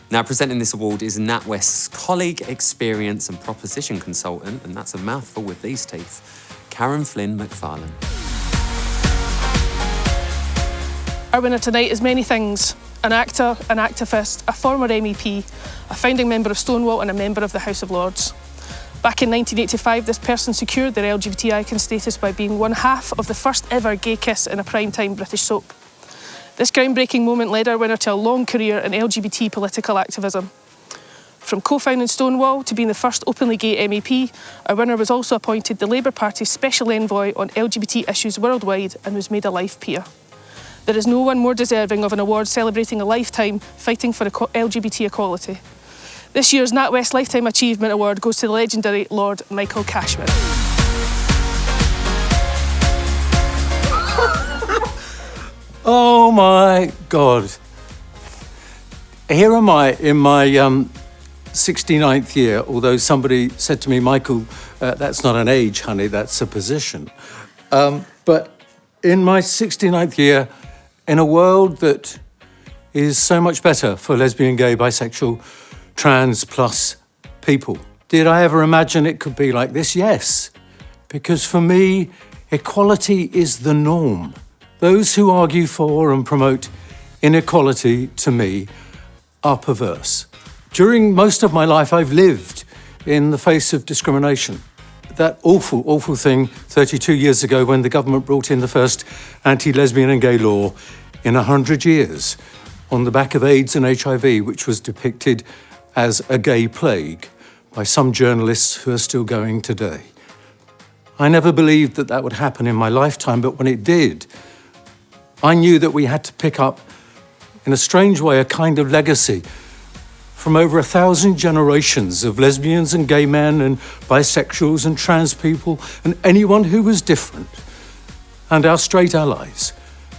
Now, presenting this award is NatWest's colleague, experience and proposition consultant, and that's a mouthful with these teeth, Karen Flynn McFarlane. Our winner tonight is many things. An actor, an activist, a former MEP, a founding member of Stonewall and a member of the House of Lords. Back in 1985, this person secured their LGBT icon status by being one half of the first ever gay kiss in a primetime British soap. This groundbreaking moment led our winner to a long career in LGBT political activism. From co-founding Stonewall to being the first openly gay MEP, our winner was also appointed the Labour Party's Special Envoy on LGBT issues worldwide and was made a life peer. There is no one more deserving of an award celebrating a lifetime fighting for LGBT equality. This year's NatWest Lifetime Achievement Award goes to the legendary Lord Michael Cashman. Oh my God. Here am I in my 69th year, although somebody said to me, Michael, that's not an age, honey, that's a position. But in my 69th year, in a world that is so much better for lesbian, gay, bisexual, trans plus people, did I ever imagine it could be like this? Yes, because for me, equality is the norm. Those who argue for and promote inequality, to me, are perverse. During most of my life, I've lived in the face of discrimination. That awful, awful thing 32 years ago when the government brought in the first anti-lesbian and gay law in 100 years on the back of AIDS and HIV, which was depicted as a gay plague by some journalists who are still going today. I never believed that that would happen in my lifetime, but when it did, I knew that we had to pick up, in a strange way, a kind of legacy from over 1,000 generations of lesbians and gay men and bisexuals and trans people and anyone who was different, and our straight allies,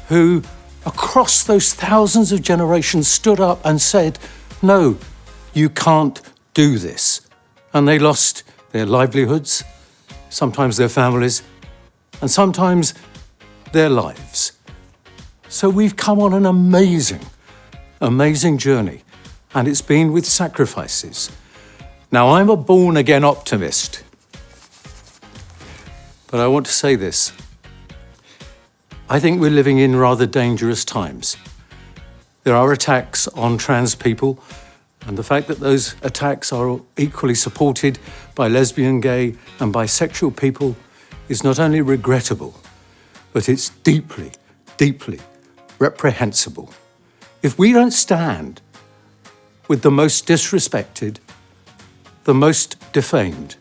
who across those thousands of generations stood up and said, no, you can't do this. And they lost their livelihoods, sometimes their families, and sometimes their lives. So we've come on an amazing, amazing journey, and it's been with sacrifices. Now, I'm a born-again optimist, but I want to say this. I think we're living in rather dangerous times. There are attacks on trans people, and the fact that those attacks are equally supported by lesbian, gay, and bisexual people is not only regrettable, but it's deeply, deeply reprehensible. If we don't stand with the most disrespected, the most defamed,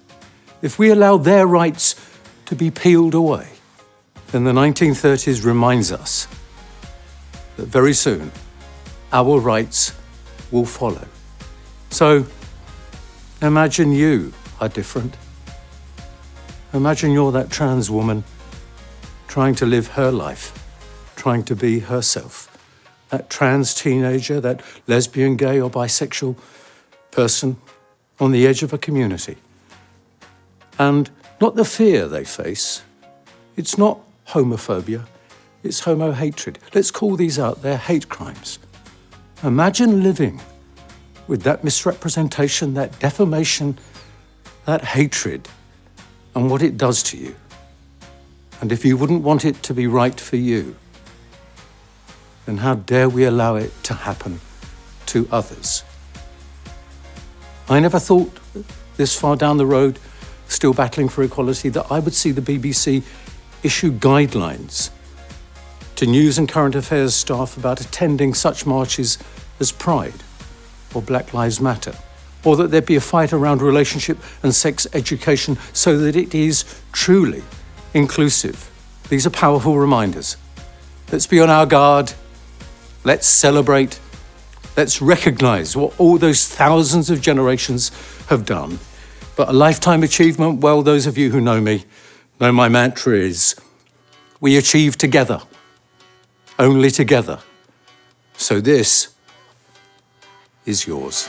if we allow their rights to be peeled away, then the 1930s reminds us that very soon our rights will follow. So imagine you are different. Imagine you're that trans woman trying to live her life, trying to be herself. That trans teenager, that lesbian, gay or bisexual person on the edge of a community. And not the fear they face. It's not homophobia, it's homo-hatred. Let's call these out, they're hate crimes. Imagine living with that misrepresentation, that defamation, that hatred, and what it does to you. And if you wouldn't want it to be right for you, then how dare we allow it to happen to others? I never thought this far down the road, still battling for equality, that I would see the BBC issue guidelines to news and current affairs staff about attending such marches as Pride or Black Lives Matter, or that there'd be a fight around relationship and sex education so that it is truly inclusive. These are powerful reminders. Let's be on our guard. Let's celebrate. Let's recognise what all those thousands of generations have done. But a lifetime achievement, well, those of you who know me know my mantra is, we achieve together, only together. So this is yours.